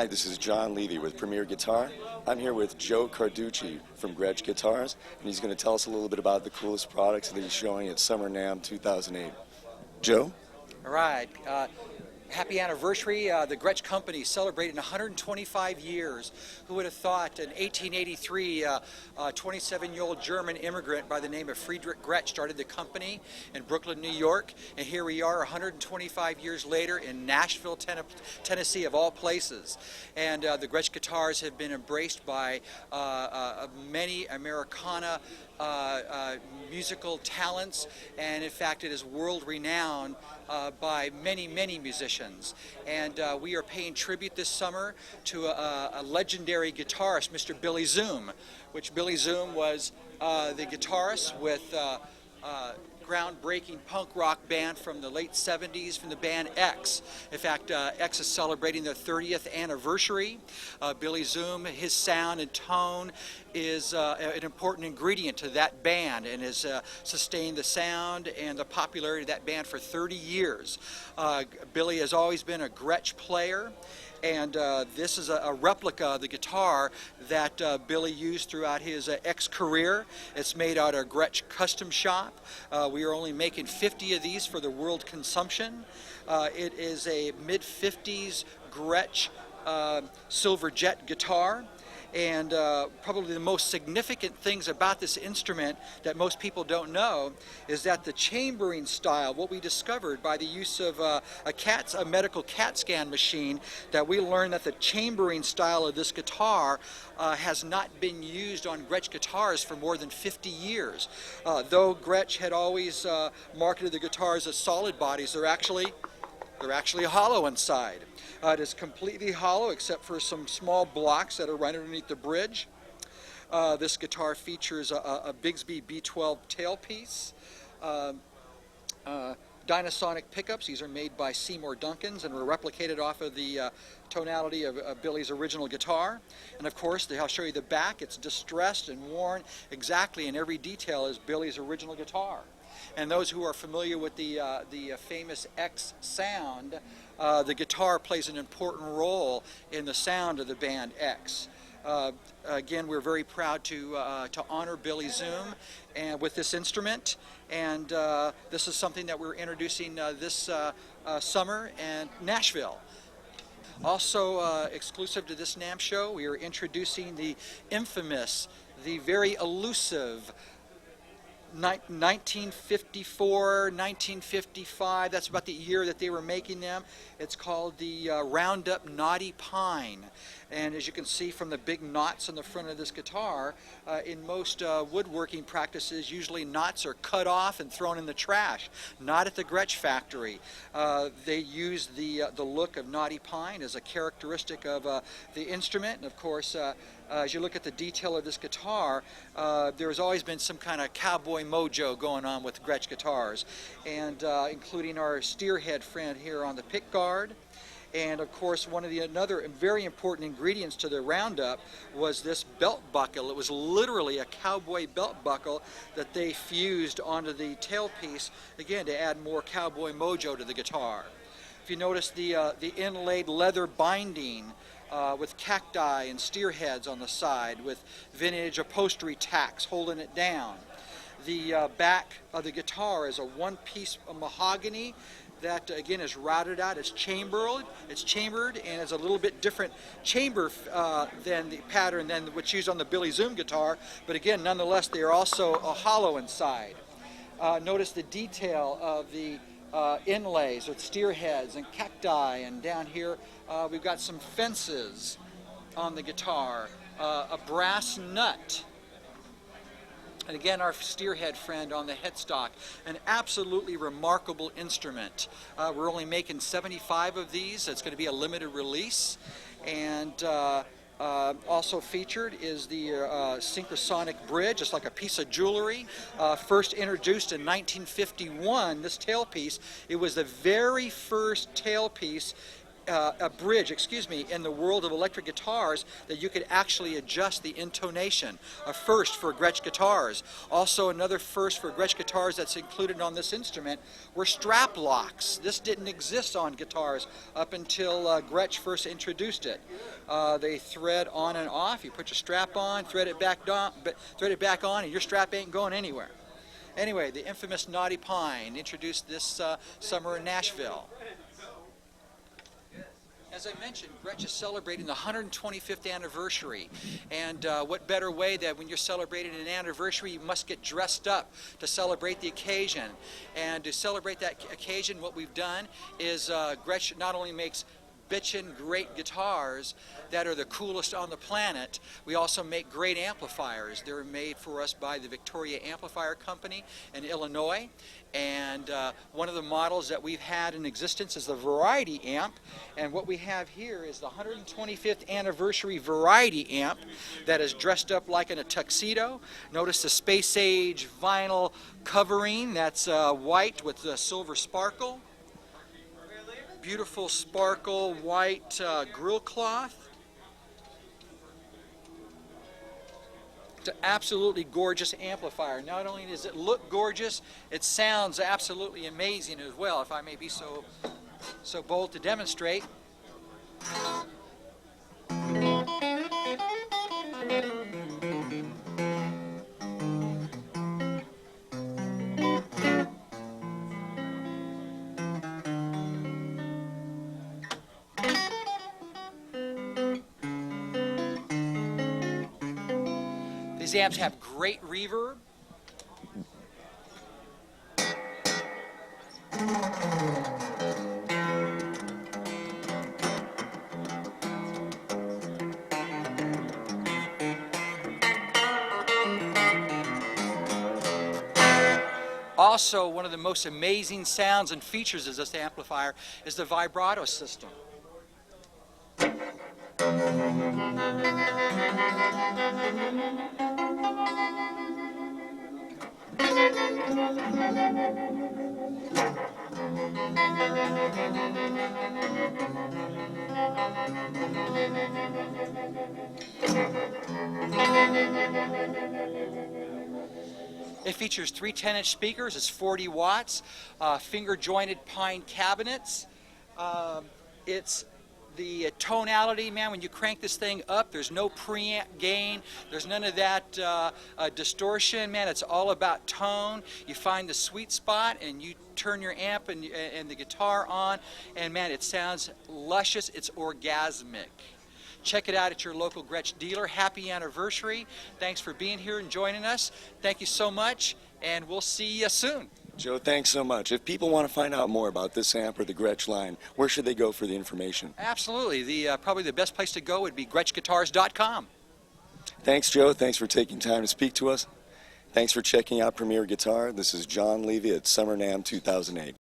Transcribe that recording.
Hi, this is John Levy with Premier Guitar. I'm here with Joe Carducci from Gretsch Guitars, and he's going to tell us a little bit about the coolest products that he's showing at Summer NAMM 2008. Joe? All right. Happy anniversary. The Gretsch company celebrating 125 years. Who would have thought in 1883, a 27-year-old German immigrant by the name of Friedrich Gretsch started the company in Brooklyn, New York, and here we are 125 years later in Nashville, Tennessee, of all places. And the Gretsch guitars have been embraced by many Americana musical talents, and in fact it is world renowned by many musicians. And we are paying tribute this summer to a legendary guitarist, Mr. Billy Zoom, which Billy Zoom was the guitarist with groundbreaking punk rock band from the late 70s, from the band X. In fact, X is celebrating their 30th anniversary. Billy Zoom, his sound and tone is an important ingredient to that band and has sustained the sound and the popularity of that band for 30 years. Billy has always been a Gretsch player. And this is a replica of the guitar that Billy used throughout his X-career. It's made out of Gretsch Custom Shop. We are only making 50 of these for the world consumption. It is a mid-50s Gretsch silver jet guitar. And probably the most significant things about this instrument that most people don't know is that the chambering style, what we discovered by the use of a medical CAT scan machine, that we learned that the chambering style of this guitar has not been used on Gretsch guitars for more than 50 years. Though Gretsch had always marketed the guitars as solid bodies, they're actually hollow inside. It is completely hollow except for some small blocks that are right underneath the bridge. This guitar features a Bigsby B12 tailpiece, Dynasonic pickups. These are made by Seymour Duncans and were replicated off of the tonality of Billy's original guitar. And of course, I'll show you the back. It's distressed and worn exactly in every detail as Billy's original guitar. And those who are familiar with the famous X sound, the guitar plays an important role in the sound of the band X. Again, we're very proud to honor Billy Zoom and with this instrument, and this is something that we're introducing this summer in Nashville. Also exclusive to this NAMM show, we are introducing the infamous, the very elusive 1954, 1955, that's about the year that they were making them. It's called the Roundup Knotty Pine. And as you can see from the big knots on the front of this guitar, in most woodworking practices, usually knots are cut off and thrown in the trash. Not at the Gretsch factory. They use the look of knotty pine as a characteristic of the instrument. And of course, as you look at the detail of this guitar, there's always been some kind of cowboy mojo going on with Gretsch guitars, and including our steerhead friend here on the pick guard. And of course, one of the another very important ingredients to the Roundup was this belt buckle. It was literally a cowboy belt buckle that they fused onto the tailpiece, again, to add more cowboy mojo to the guitar. If you notice the inlaid leather binding with cacti and steerheads on the side, with vintage upholstery tacks holding it down. The back of the guitar is a one-piece mahogany that again is routed out. It's chambered, and it's a little bit different chamber than the pattern than what's used on the Billy Zoom guitar. But again, nonetheless, they are also hollow inside. Notice the detail of the inlays with steerheads and cacti, and down here we've got some fences on the guitar, a brass nut. And again, our steerhead friend on the headstock, an absolutely remarkable instrument. We're only making 75 of these. It's going to be a limited release. And also featured is the synchrosonic bridge. It's like a piece of jewelry. First introduced in 1951, this tailpiece. It was the very first tailpiece bridge, in the world of electric guitars that you could actually adjust the intonation. A first for Gretsch guitars. Also another first for Gretsch guitars that's included on this instrument were strap locks. This didn't exist on guitars up until Gretsch first introduced it. They thread on and off. You put your strap on, thread it back on, and your strap ain't going anywhere. Anyway, the infamous Knotty Pine introduced this summer in Nashville. As I mentioned, Gretsch is celebrating the 125th anniversary, and what better way that when you're celebrating an anniversary, you must get dressed up to celebrate the occasion. And to celebrate that occasion, what we've done is Gretsch not only makes bitchin' great guitars that are the coolest on the planet, we also make great amplifiers. They're made for us by the Victoria Amplifier Company in Illinois, and one of the models that we've had in existence is the Variety amp, and what we have here is the 125th anniversary Variety amp that is dressed up like in a tuxedo. Notice the space age vinyl covering that's white with the silver sparkle. Beautiful sparkle white grill cloth. It's an absolutely gorgeous amplifier. Not only does it look gorgeous, it sounds absolutely amazing as well, if I may be so bold to demonstrate. These amps have great reverb. Also, one of the most amazing sounds and features of this amplifier is the Vibrato System. It features 3 10-inch speakers. It's 40 watts, finger-jointed pine cabinets. It's the tonality, man, when you crank this thing up, there's no preamp gain, there's none of that distortion, man. It's all about tone. You find the sweet spot and you turn your amp and the guitar on, and man, it sounds luscious. It's orgasmic. Check it out at your local Gretsch dealer. Happy anniversary. Thanks for being here and joining us. Thank you so much, and we'll see you soon. Joe, thanks so much. If people want to find out more about this amp or the Gretsch line, where should they go for the information? Absolutely. Probably the best place to go would be GretschGuitars.com. Thanks, Joe. Thanks for taking time to speak to us. Thanks for checking out Premier Guitar. This is John Levy at Summer NAMM 2008.